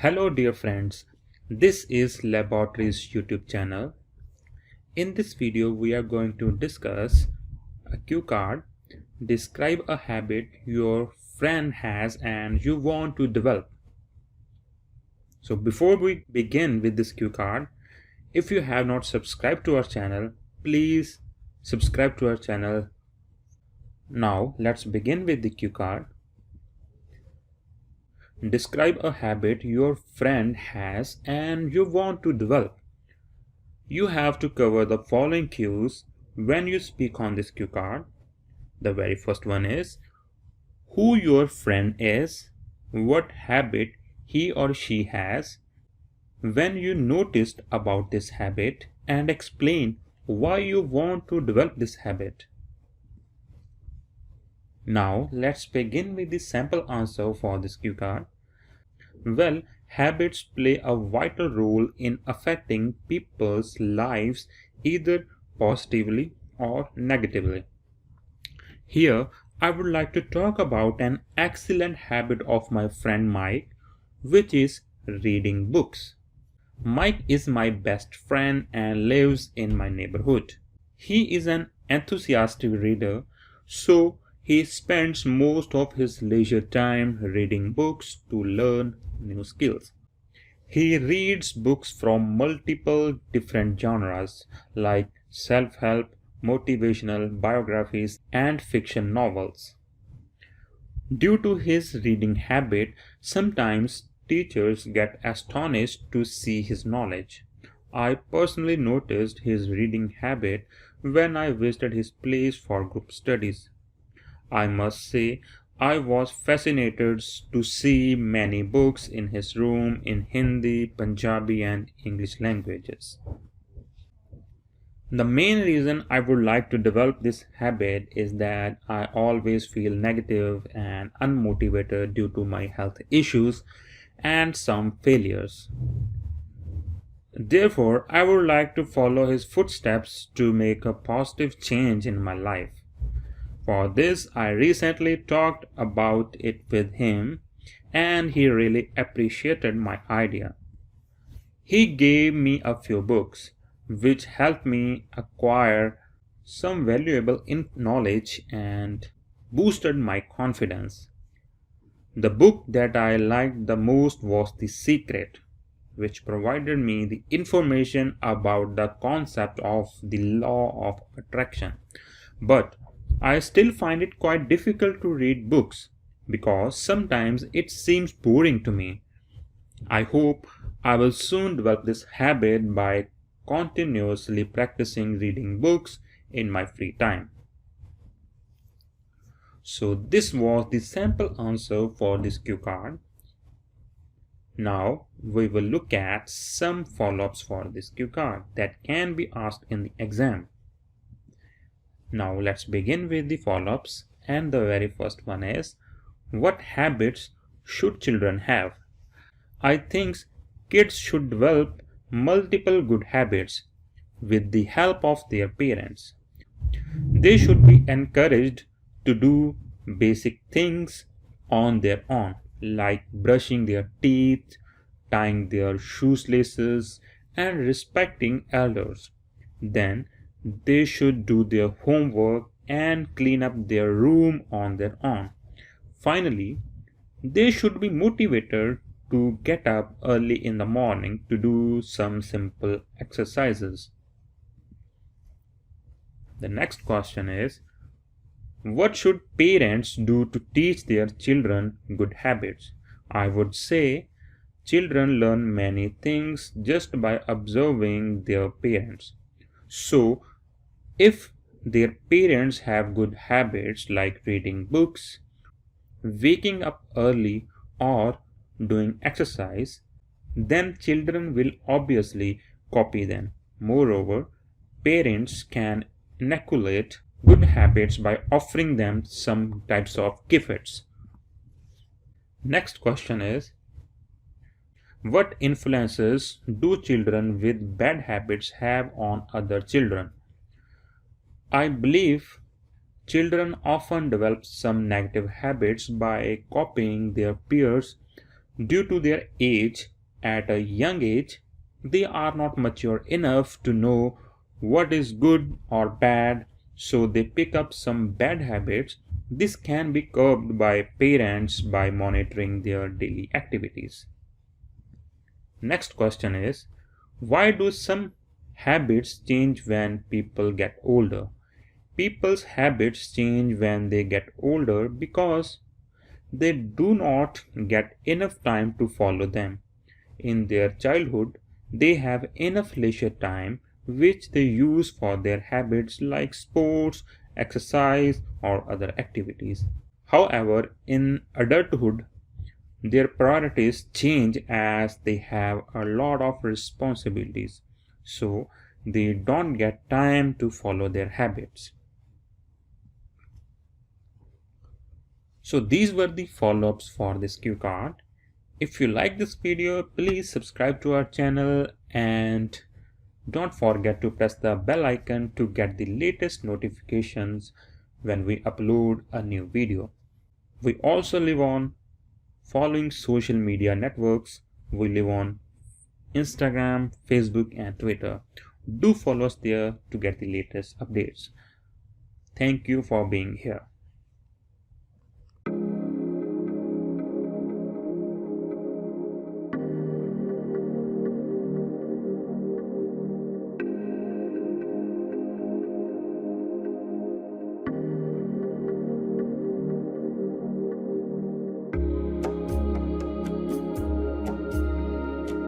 Hello dear friends, this is Laboratory's YouTube channel. In this video we are going to discuss a cue card. Describe a habit your friend has and you want to develop. So before we begin with this cue card, if you have not subscribed to our channel, please subscribe to our channel. Now let's begin with the cue card. Describe a habit your friend has and you want to develop. You have to cover the following cues when you speak on this cue card. The very first one is who your friend is, what habit he or she has, when you noticed about this habit, and explain why you want to develop this habit. Now let's begin with the sample answer for this cue card. Well, habits play a vital role in affecting people's lives either positively or negatively. Here, I would like to talk about an excellent habit of my friend Mike, which is reading books. Mike is my best friend and lives in my neighborhood. He is an enthusiastic reader, so he spends most of his leisure time reading books to learn new skills. He reads books from multiple different genres like self-help, motivational biographies, and fiction novels. Due to his reading habit, sometimes teachers get astonished to see his knowledge. I personally noticed his reading habit when I visited his place for group studies. I must say, I was fascinated to see many books in his room in Hindi, Punjabi, and English languages. The main reason I would like to develop this habit is that I always feel negative and unmotivated due to my health issues and some failures. Therefore, I would like to follow his footsteps to make a positive change in my life. For this, I recently talked about it with him and he really appreciated my idea. He gave me a few books which helped me acquire some valuable knowledge and boosted my confidence. The book that I liked the most was The Secret, which provided me the information about the concept of the law of attraction. But I still find it quite difficult to read books because sometimes it seems boring to me. I hope I will soon develop this habit by continuously practicing reading books in my free time. So this was the sample answer for this cue card. Now we will look at some follow-ups for this cue card that can be asked in the exam. Now let's begin with the follow-ups, and the very first one is, what habits should children have? I think kids should develop multiple good habits with the help of their parents. They should be encouraged to do basic things on their own, like brushing their teeth, tying their shoelaces, and respecting elders. Then they should do their homework and clean up their room on their own. Finally, they should be motivated to get up early in the morning to do some simple exercises. The next question is, what should parents do to teach their children good habits? I would say children learn many things just by observing their parents. So, if their parents have good habits like reading books, waking up early, or doing exercise, then children will obviously copy them. Moreover, parents can inculcate good habits by offering them some types of gifts. Next question is, what influences do children with bad habits have on other children? I believe children often develop some negative habits by copying their peers Due to their age, at a young age, they are not mature enough to know what is good or bad, so they pick up some bad habits. This can be curbed by parents by monitoring their daily activities. Next question is, why do some habits change when people get older? People's habits change when they get older because they do not get enough time to follow them. In their childhood, they have enough leisure time which they use for their habits like sports, exercise, or other activities. However, in adulthood, their priorities change as they have a lot of responsibilities, so they don't get time to follow their habits. So these were the follow-ups for this cue card. If you like this video, please subscribe to our channel and don't forget to press the bell icon to get the latest notifications when we upload a new video. We also live on following social media networks. We live on Instagram, Facebook, and Twitter. Do follow us there to get the latest updates. Thank you for being here.